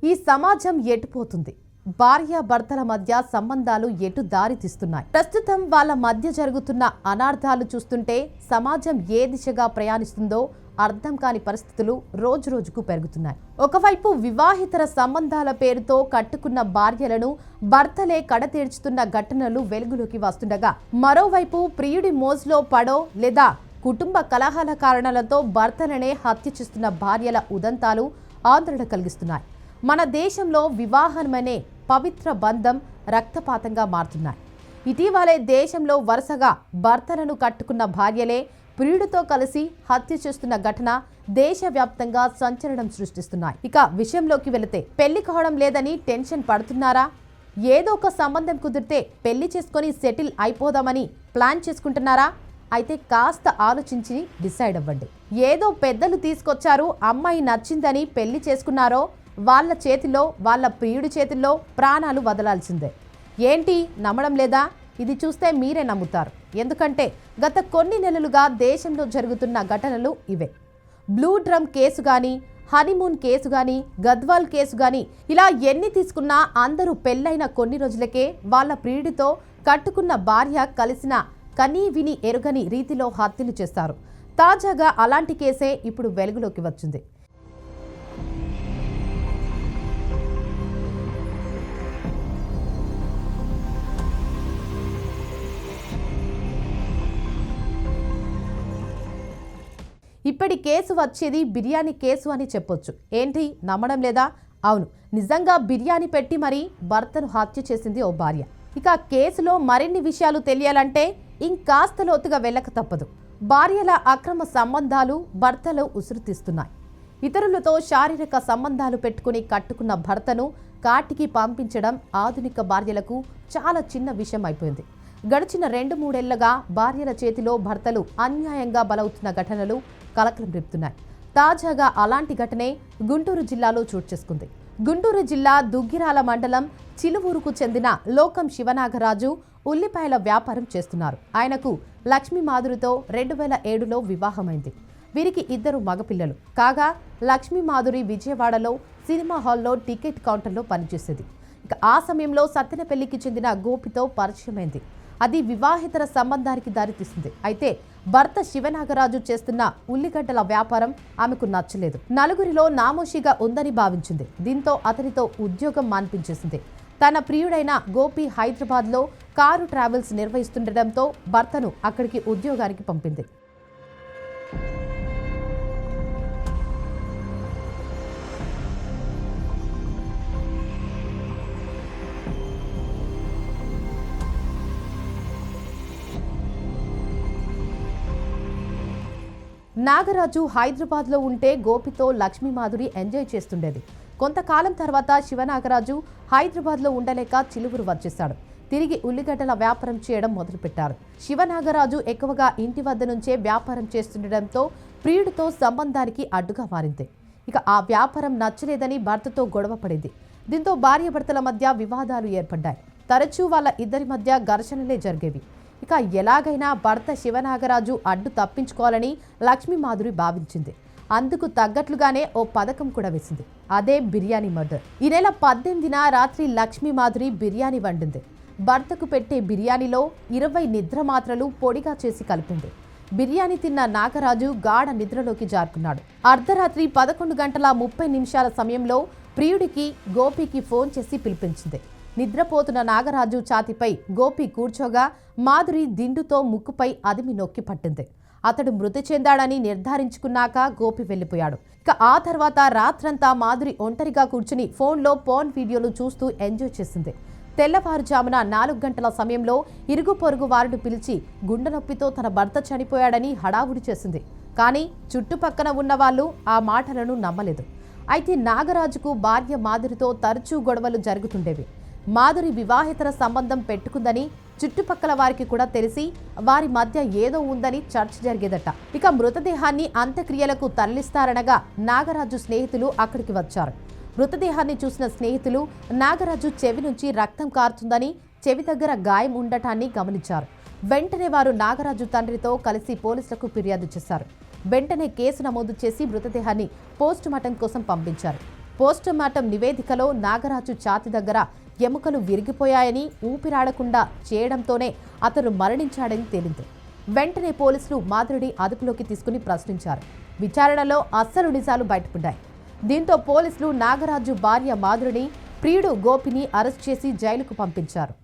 ఈ సమాజం ఎటుపోతుంది? భార్యాభర్తల మధ్య సంబంధాలు ఎటు దారి తీస్తున్నాయి? ప్రస్తుతం వాళ్ళ మధ్య జరుగుతున్న అనార్థాలు చూస్తుంటే సమాజం ఏ దిశగా ప్రయాణిస్తుందో అర్థం కాని పరిస్థితులు రోజు రోజుకు పెరుగుతున్నాయి. ఒకవైపు వివాహితర సంబంధాల పేరుతో కట్టుకున్న భార్యలను భర్తలే కడతీర్చుతున్న ఘటనలు వెలుగులోకి వస్తుండగా, మరోవైపు ప్రియుడి మోజులో పడో లేదా కుటుంబ కలహాల కారణాలతో భర్తలనే హత్య చేస్తున్న భార్యల ఉదంతాలు ఆందోళన కలిగిస్తున్నాయి. మన దేశంలో వివాహమనే పవిత్ర బంధం రక్తపాతంగా మారుతున్నాయి. ఇటీవలే దేశంలో వరుసగా భర్తలను కట్టుకున్న భార్యలే ప్రియుడితో కలిసి హత్య చేస్తున్న ఘటన దేశవ్యాప్తంగా సంచలనం సృష్టిస్తున్నాయి. ఇక విషయంలోకి వెళితే, పెళ్లి కావడం లేదని టెన్షన్ పడుతున్నారా? ఏదో ఒక సంబంధం కుదిరితే పెళ్లి చేసుకొని సెటిల్ అయిపోదామని ప్లాన్ చేసుకుంటున్నారా? అయితే కాస్త ఆలోచించి డిసైడ్ అవ్వండి. ఏదో పెద్దలు తీసుకొచ్చారు, అమ్మాయి నచ్చిందని పెళ్లి చేసుకున్నారో వాళ్ళ చేతిలో, వాళ్ళ ప్రియుడి చేతుల్లో ప్రాణాలు వదలాల్సిందే. ఏంటి, నమ్మడం లేదా? ఇది చూస్తే మీరే నమ్ముతారు. ఎందుకంటే గత కొన్ని నెలలుగా దేశంలో జరుగుతున్న ఘటనలు ఇవే. బ్లూ డ్రమ్ కేసు కానీ, హనీమూన్ కేసు కానీ, గద్వాల్ కేసు కానీ, ఇలా ఎన్ని తీసుకున్నా అందరూ పెళ్ళైన కొన్ని రోజులకే వాళ్ళ ప్రియుడితో కట్టుకున్న భార్య కలిసిన కనీ విని ఎరుగని రీతిలో హత్యలు చేస్తారు. తాజాగా అలాంటి కేసే ఇప్పుడు వెలుగులోకి వచ్చింది. ఇప్పటి కేసు వచ్చేది బిర్యానీ కేసు అని చెప్పొచ్చు. ఏంటి, నమ్మడం లేదా? అవును, నిజంగా బిర్యానీ పెట్టి మరీ భర్తను హత్య చేసింది ఓ భార్య. ఇక కేసులో మరిన్ని విషయాలు తెలియాలంటే ఇంకాస్త లోతుగా వెళ్ళక తప్పదు. భార్యల అక్రమ సంబంధాలు భర్తలు ఉసురు తీస్తున్నాయి. ఇతరులతో శారీరక సంబంధాలు పెట్టుకుని కట్టుకున్న భర్తను కాటికి పంపించడం ఆధునిక భార్యలకు చాలా చిన్న విషయం అయిపోయింది. గడిచిన 2-3 ఏళ్లుగా భార్యల చేతిలో భర్తలు అన్యాయంగా బలవుతున్న ఘటనలు కలకలం రేపుతున్నాయి. తాజాగా అలాంటి ఘటనే గుంటూరు జిల్లాలో చోటు చేసుకుంది. గుంటూరు జిల్లా దుగ్గిరాల మండలం చిలువూరుకు చెందిన లోకం శివనాగరాజు ఉల్లిపాయల వ్యాపారం చేస్తున్నారు. ఆయనకు లక్ష్మీ మాధురితో 2007లో వివాహమైంది. వీరికి 2 మగపిల్లలు కాగా, లక్ష్మీ మాధురి విజయవాడలో సినిమా హాల్లో టికెట్ కౌంటర్లో పనిచేసేది. ఇక ఆ సమయంలో సత్తెనపల్లికి చెందిన గోపితో పరిచయమైంది. అది వివాహితర సంబంధానికి దారితీసింది. అయితే భర్త శివనాగరాజు చేస్తున్న ఉల్లిగడ్డల వ్యాపారం ఆమెకు నచ్చలేదు. నలుగురిలో నామోషిగా ఉందని భావించింది. దీంతో అతనితో ఉద్యోగం మాన్పించేసింది. తన ప్రియుడైన గోపి హైదరాబాద్లో కారు ట్రావెల్స్ నిర్వహిస్తుండటంతో భర్తను అక్కడికి ఉద్యోగానికి పంపింది. నాగరాజు హైదరాబాద్లో ఉంటే గోపితో లక్ష్మీ మాధురి ఎంజాయ్ చేస్తుండేది. కొంతకాలం తర్వాత శివనాగరాజు హైదరాబాద్లో ఉండలేక చిలువురు వచ్చేశాడు. తిరిగి ఉల్లిగడ్డల వ్యాపారం చేయడం మొదలుపెట్టారు. శివనాగరాజు ఎక్కువగా ఇంటి వద్ద నుంచే వ్యాపారం చేస్తుండటంతో ప్రియుడితో సంబంధానికి అడ్డుగా మారింది. ఇక ఆ వ్యాపారం నచ్చలేదని భర్తతో గొడవ పడింది. దీంతో భార్యాభర్తల మధ్య వివాదాలు ఏర్పడ్డాయి. తరచూ వాళ్ళ ఇద్దరి మధ్య ఘర్షణలే జరిగేవి. ఇక ఎలాగైనా భర్త శివనాగరాజు అడ్డు తప్పించుకోవాలని లక్ష్మీ మాధురి భావించింది. అందుకు తగ్గట్లుగానే ఓ పథకం కూడా వేసింది. అదే బిర్యానీ మర్డర్. ఈ నెల 18న రాత్రి లక్ష్మీ మాధురి బిర్యానీ వండింది. భర్తకు పెట్టే బిర్యానీలో 20 నిద్ర మాత్రలు పొడిగా చేసి కలిపింది. బిర్యానీ తిన్న నాగరాజు గాఢ నిద్రలోకి జారుకున్నాడు. అర్ధరాత్రి 11:30 సమయంలో ప్రియుడికి గోపికి ఫోన్ చేసి పిలిపించింది. నిద్రపోతున్న నాగరాజు ఛాతిపై గోపి కూర్చోగా మాధురి దిండుతో ముక్కుపై అదిమి నొక్కి పట్టింది. అతడు మృతి చెందాడని నిర్ధారించుకున్నాక గోపి వెళ్లిపోయాడు. ఇక ఆ తర్వాత రాత్రంతా మాధురి ఒంటరిగా కూర్చుని ఫోన్లో పోర్న్ వీడియోలు చూస్తూ ఎంజాయ్ చేసింది. తెల్లవారుజామున 4 గంటల సమయంలో ఇరుగు పొరుగు వారిని పిలిచి గుండె నొప్పితో తన భర్త చనిపోయాడని హడావుడి చేసింది. కానీ చుట్టుపక్కన ఉన్న వాళ్ళు ఆ మాటలను నమ్మలేదు. అయితే నాగరాజుకు భార్య మాధురితో తరచూ గొడవలు జరుగుతుండేవి. మాధురి వివాహితర సంబంధం పెట్టుకుందని చుట్టుపక్కల వారికి కూడా తెలిసి వారి మధ్య ఏదో ఉందని చర్చ జరిగేదట. ఇక మృతదేహాన్ని అంత్యక్రియలకు తరలిస్తారనగా నాగరాజు స్నేహితులు అక్కడికి వచ్చారు. మృతదేహాన్ని చూసిన స్నేహితులు నాగరాజు చెవి నుంచి రక్తం కారుతుందని, చెవి దగ్గర గాయం ఉండటాన్ని గమనించారు. వెంటనే వారు నాగరాజు తండ్రితో కలిసి పోలీసులకు ఫిర్యాదు చేశారు. వెంటనే కేసు నమోదు చేసి మృతదేహాన్ని పోస్టుమార్టం కోసం పంపించారు. పోస్టుమార్టం నివేదికలో నాగరాజు ఛాతీ దగ్గర ఎముకలు విరిగిపోయాయని, ఊపిరాడకుండా చేయడంతోనే అతను మరణించాడని తేలింది. వెంటనే పోలీసులు మాధురిని అదుపులోకి తీసుకుని ప్రశ్నించారు. విచారణలో అస్సలు నిజాలు బయటపడ్డాయి. దీంతో పోలీసులు నాగరాజు భార్య మాధురిని, ప్రియుడు గోపిని అరెస్ట్ చేసి జైలుకు పంపించారు.